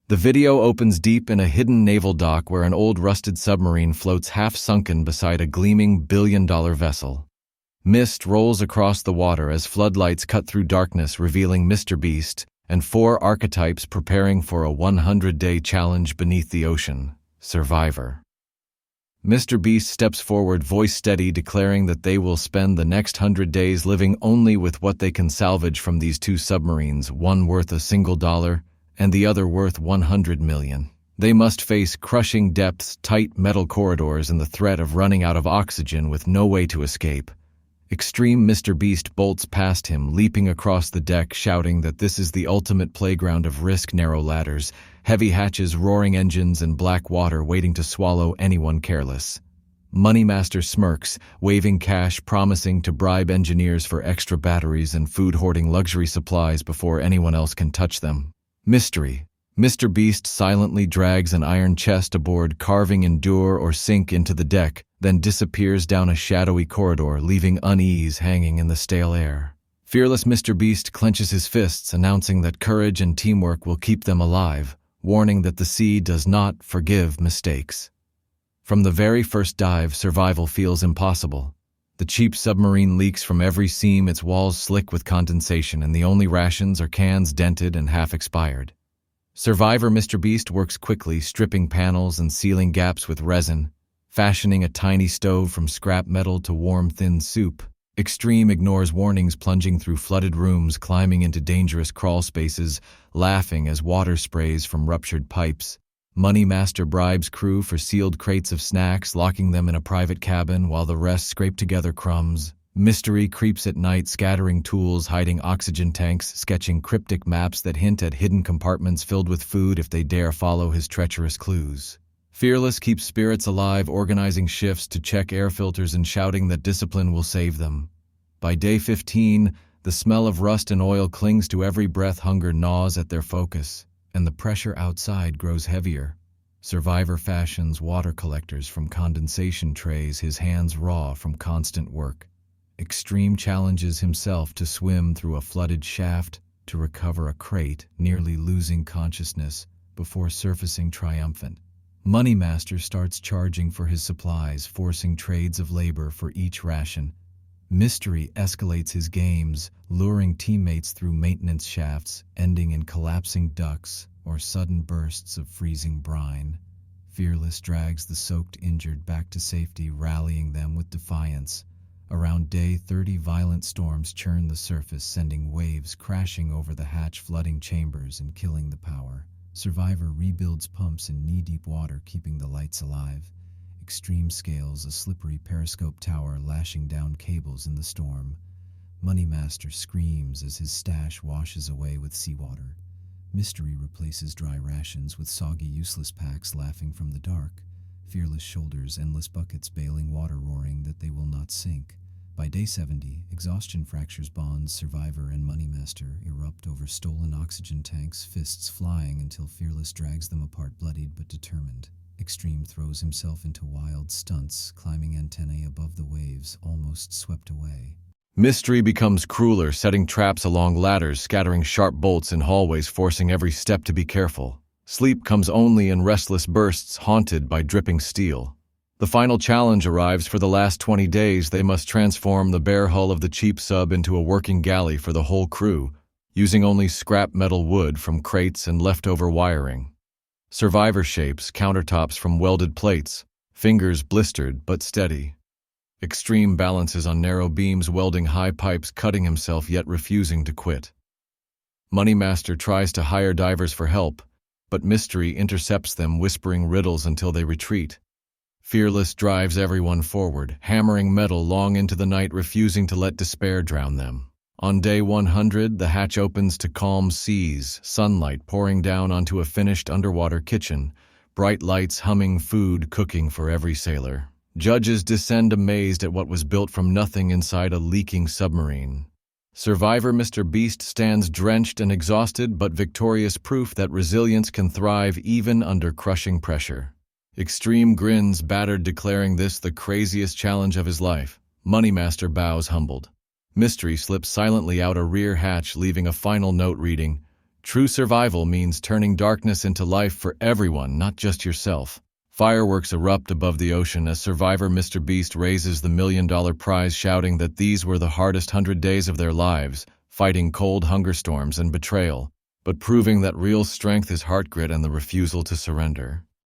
The video opens deep in a hidden naval dock where an old rusted submarine floats half-sunken beside a gleaming billion-dollar vessel. Mist rolls across the water as floodlights cut through darkness, revealing Mr. Beast and 4 archetypes preparing for a 100-day challenge beneath the ocean. Survivor. Mr. Beast steps forward, voice steady, declaring that they will spend the next 100 days living only with what they can salvage from these 2 submarines, one worth $1 and the other worth 100 million. They must face crushing depths, tight metal corridors, and the threat of running out of oxygen with no way to escape. Extreme Mr. Beast bolts past him, leaping across the deck, shouting that this is the ultimate playground of risk: narrow ladders, heavy hatches, roaring engines, and black water waiting to swallow anyone careless. Moneymaster smirks, waving cash, promising to bribe engineers for extra batteries and food-hoarding luxury supplies before anyone else can touch them. Mystery. Mr. Beast silently drags an iron chest aboard, carving endure or sink into the deck, then disappears down a shadowy corridor, leaving unease hanging in the stale air. Fearless Mr. Beast clenches his fists, announcing that courage and teamwork will keep them alive, warning that the sea does not forgive mistakes. From the very first dive, survival feels impossible. The cheap submarine leaks from every seam, its walls slick with condensation, and the only rations are cans dented and half-expired. Survivor Mr. Beast works quickly, stripping panels and sealing gaps with resin, fashioning a tiny stove from scrap metal to warm thin soup. Extreme ignores warnings, plunging through flooded rooms, climbing into dangerous crawl spaces, laughing as water sprays from ruptured pipes. Moneymaster bribes crew for sealed crates of snacks, locking them in a private cabin while the rest scrape together crumbs. Mystery creeps at night, scattering tools, hiding oxygen tanks, sketching cryptic maps that hint at hidden compartments filled with food if they dare follow his treacherous clues. Fearless keeps spirits alive, organizing shifts to check air filters and shouting that discipline will save them. By day 15, the smell of rust and oil clings to every breath, hunger gnaws at their focus, and the pressure outside grows heavier. Survivor fashions water collectors from condensation trays, his hands raw from constant work. Extreme challenges himself to swim through a flooded shaft to recover a crate, nearly losing consciousness before surfacing triumphant. Moneymaster starts charging for his supplies, forcing trades of labor for each ration. Mystery escalates his games, luring teammates through maintenance shafts, ending in collapsing ducts or sudden bursts of freezing brine. Fearless drags the soaked injured back to safety, rallying them with defiance. Around day 30, violent storms churn the surface, sending waves crashing over the hatch, flooding chambers and killing the power. Survivor rebuilds pumps in knee-deep water, keeping the lights alive. Extreme scales a slippery periscope tower, lashing down cables in the storm. Moneymaster screams as his stash washes away with seawater. Mystery replaces dry rations with soggy, useless packs, laughing from the dark. Fearless shoulders endless buckets, bailing water, roaring that they will not sink. By day 70, exhaustion fractures bonds. Survivor and Moneymaster erupt over stolen oxygen tanks, fists flying until Fearless drags them apart, bloodied but determined. Extreme throws himself into wild stunts, climbing antennae above the waves, almost swept away. Mystery becomes crueler, setting traps along ladders, scattering sharp bolts in hallways, forcing every step to be careful. Sleep comes only in restless bursts, haunted by dripping steel. The final challenge arrives. For the last 20 days, they must transform the bare hull of the cheap sub into a working galley for the whole crew, using only scrap metal wood from crates and leftover wiring. Survivor shapes countertops from welded plates, fingers blistered but steady. Extreme balances on narrow beams, welding high pipes, cutting himself yet refusing to quit. Moneymaster tries to hire divers for help, but Mystery intercepts them, whispering riddles until they retreat. Fearless drives everyone forward, hammering metal long into the night, refusing to let despair drown them. On day 100, the hatch opens to calm seas, sunlight pouring down onto a finished underwater kitchen, bright lights humming, food cooking for every sailor. Judges descend amazed at what was built from nothing inside a leaking submarine. Survivor Mr. Beast stands drenched and exhausted, but victorious, proof that resilience can thrive even under crushing pressure. Extreme grins, battered, declaring this the craziest challenge of his life. Moneymaster bows, humbled. Mystery slips silently out a rear hatch, leaving a final note reading, True survival means turning darkness into life for everyone, not just yourself. Fireworks erupt above the ocean as survivor Mr. Beast raises the $1 million prize, shouting that these were the hardest 100 days of their lives, fighting cold hunger storms and betrayal, but proving that real strength is heart grit and the refusal to surrender.